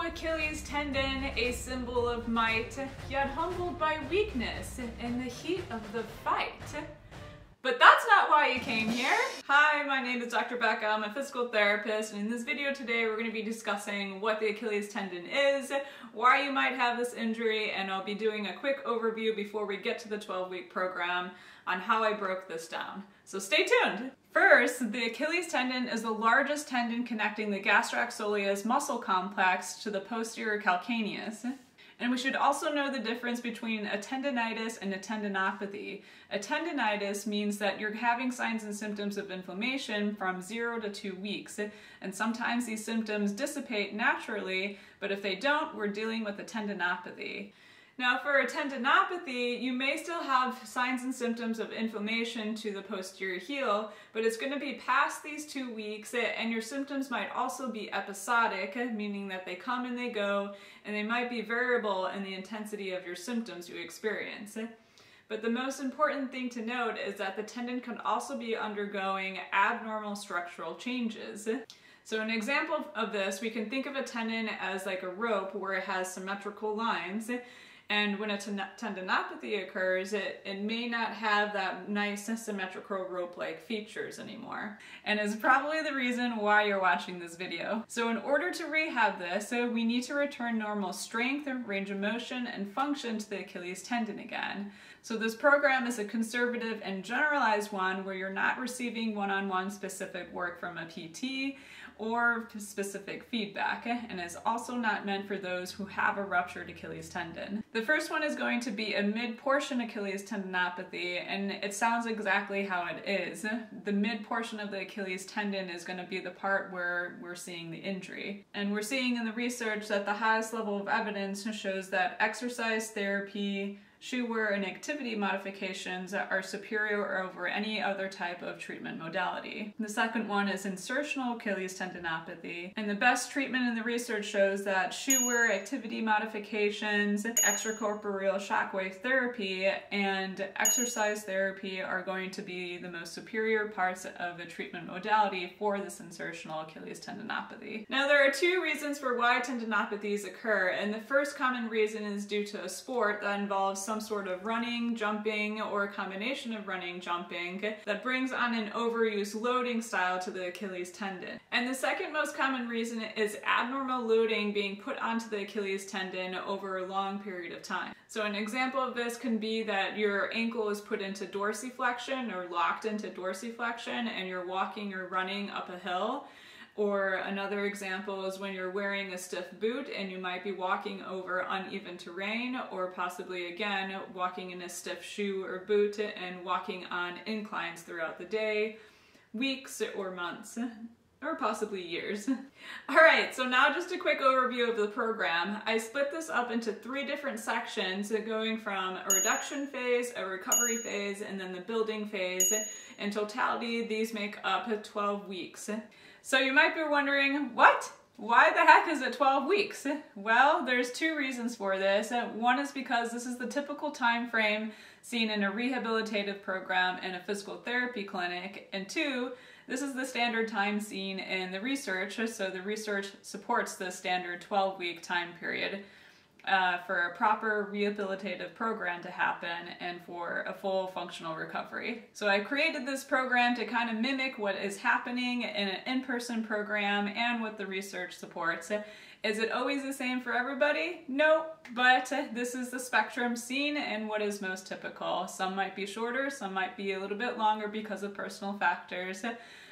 Achilles tendon, a symbol of might, yet humbled by weakness in the heat of the fight. But that's not why you came here. Hi, my name is Dr. Becca. I'm a physical therapist, and in this video today we're going to be discussing what the Achilles tendon is, why you might have this injury, and I'll be doing a quick overview before we get to the 12-week program on how I broke this down. So stay tuned! First, the Achilles tendon is the largest tendon connecting the gastrocsoleus muscle complex to the posterior calcaneus. And we should also know the difference between a tendinitis and a tendinopathy. A tendinitis means that you're having signs and symptoms of inflammation from 0 to 2 weeks. And sometimes these symptoms dissipate naturally, but if they don't, we're dealing with a tendinopathy. Now for a tendinopathy, you may still have signs and symptoms of inflammation to the posterior heel, but it's going to be past these 2 weeks, and your symptoms might also be episodic, meaning that they come and they go, and they might be variable in the intensity of your symptoms you experience. But the most important thing to note is that the tendon can also be undergoing abnormal structural changes. So an example of this, we can think of a tendon as like a rope where it has symmetrical lines. And when a tendinopathy occurs, it may not have that nice symmetrical rope-like features anymore. And is probably the reason why you're watching this video. So in order to rehab this, we need to return normal strength, range of motion, and function to the Achilles tendon again. So this program is a conservative and generalized one where you're not receiving one-on-one specific work from a PT or specific feedback, and is also not meant for those who have a ruptured Achilles tendon. The first one is going to be a mid-portion Achilles tendinopathy, and it sounds exactly how it is. The mid-portion of the Achilles tendon is going to be the part where we're seeing the injury. And we're seeing in the research that the highest level of evidence shows that exercise therapy, shoe wear, and activity modifications are superior over any other type of treatment modality. The second one is insertional Achilles tendinopathy, and the best treatment in the research shows that shoe wear, activity modifications, extracorporeal shockwave therapy, and exercise therapy are going to be the most superior parts of the treatment modality for this insertional Achilles tendinopathy. Now there are two reasons for why tendinopathies occur, and the first common reason is due to a sport that involves some sort of running, jumping, or a combination of running, jumping that brings on an overuse loading style to the Achilles tendon. And the second most common reason is abnormal loading being put onto the Achilles tendon over a long period of time. So an example of this can be that your ankle is put into dorsiflexion or locked into dorsiflexion and you're walking or running up a hill. Or another example is when you're wearing a stiff boot and you might be walking over uneven terrain, or possibly again walking in a stiff shoe or boot and walking on inclines throughout the day, weeks or months, or possibly years. Alright, so now just a quick overview of the program. I split this up into 3 different sections, going from a reduction phase, a recovery phase, and then the building phase. In totality, these make up 12 weeks. So you might be wondering, what? Why the heck is it 12 weeks? Well, there's 2 reasons for this. One is because this is the typical time frame seen in a rehabilitative program in a physical therapy clinic, and 2, this is the standard time seen in the research, so the research supports the standard 12-week time period for a proper rehabilitative program to happen and for a full functional recovery. So I created this program to kind of mimic what is happening in an in-person program and what the research supports. Is it always the same for everybody? No, but this is the spectrum seen and what is most typical. Some might be shorter, some might be a little bit longer because of personal factors.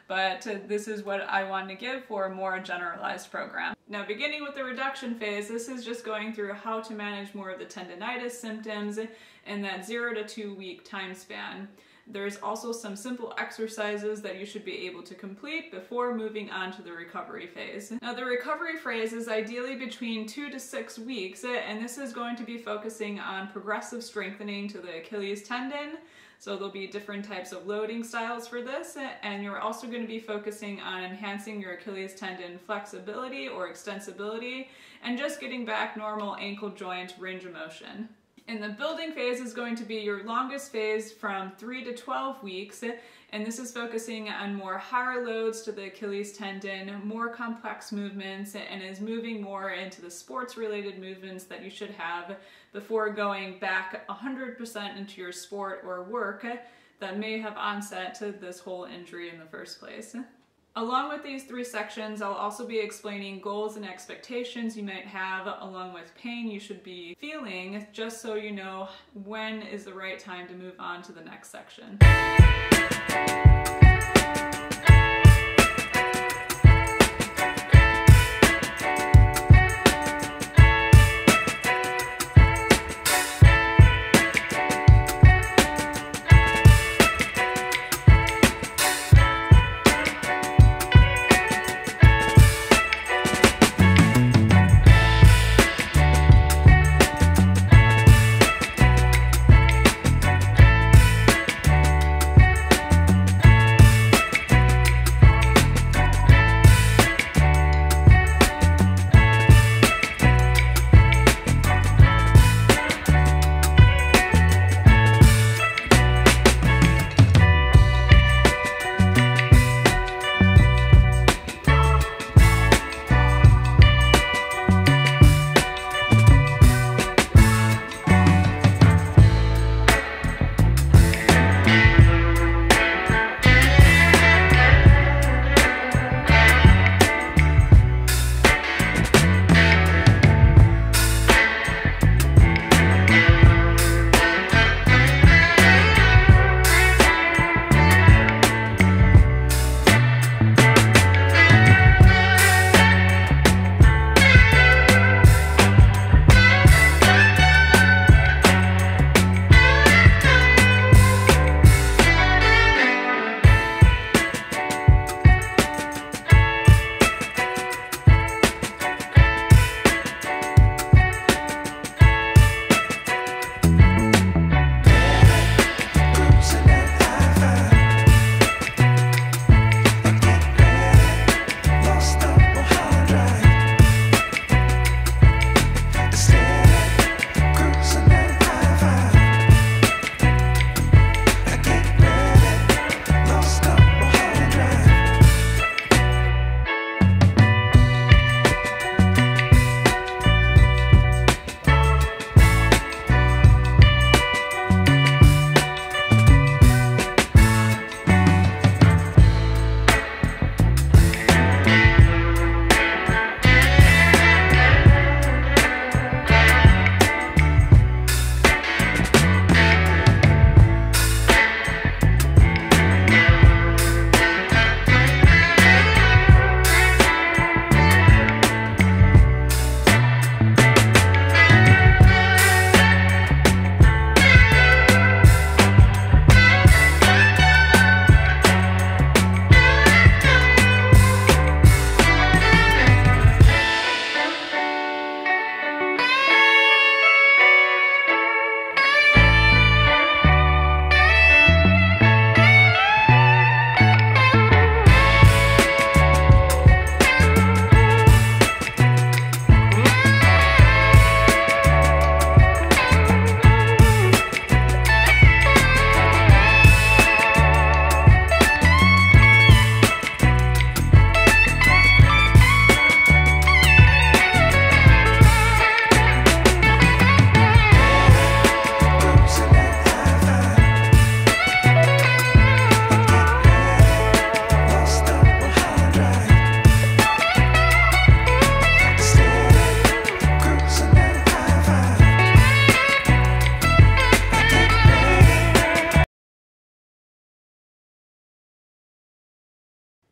But this is what I wanted to give for a more generalized program. Now beginning with the reduction phase, this is just going through how to manage more of the tendinitis symptoms in that 0 to 2 week time span. There's also some simple exercises that you should be able to complete before moving on to the recovery phase. Now the recovery phase is ideally between 2 to 6 weeks, and this is going to be focusing on progressive strengthening to the Achilles tendon. So there'll be different types of loading styles for this, and you're also going to be focusing on enhancing your Achilles tendon flexibility or extensibility and just getting back normal ankle joint range of motion. And the building phase is going to be your longest phase from 3 to 12 weeks. And this is focusing on more higher loads to the Achilles tendon, more complex movements, and is moving more into the sports-related movements that you should have before going back 100% into your sport or work that may have onset to this whole injury in the first place. Along with these 3 sections, I'll also be explaining goals and expectations you might have, along with pain you should be feeling, just so you know when is the right time to move on to the next section.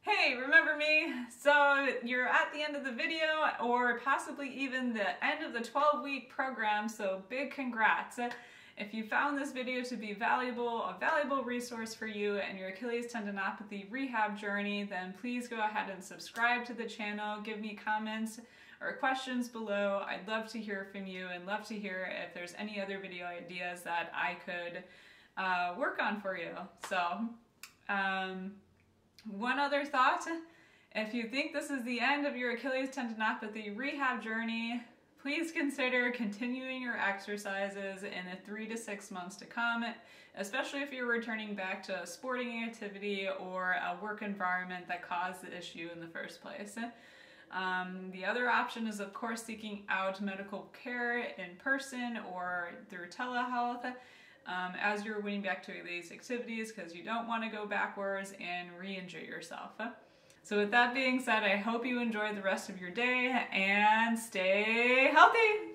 Hey, remember me? So you're at the end of the video, or possibly even the end of the 12-week program, so big congrats. If you found this video to be valuable, a valuable resource for you and your Achilles tendinopathy rehab journey, then please go ahead and subscribe to the channel, give me comments or questions below. I'd love to hear from you and love to hear if there's any other video ideas that I could work on for you. So, one other thought, if you think this is the end of your Achilles tendinopathy rehab journey, please consider continuing your exercises in the 3 to 6 months to come, especially if you're returning back to a sporting activity or a work environment that caused the issue in the first place. The other option is, of course, seeking out medical care in person or through telehealth as you're winning back to these activities, because you don't want to go backwards and re-injure yourself. So with that being said, I hope you enjoy the rest of your day and stay healthy!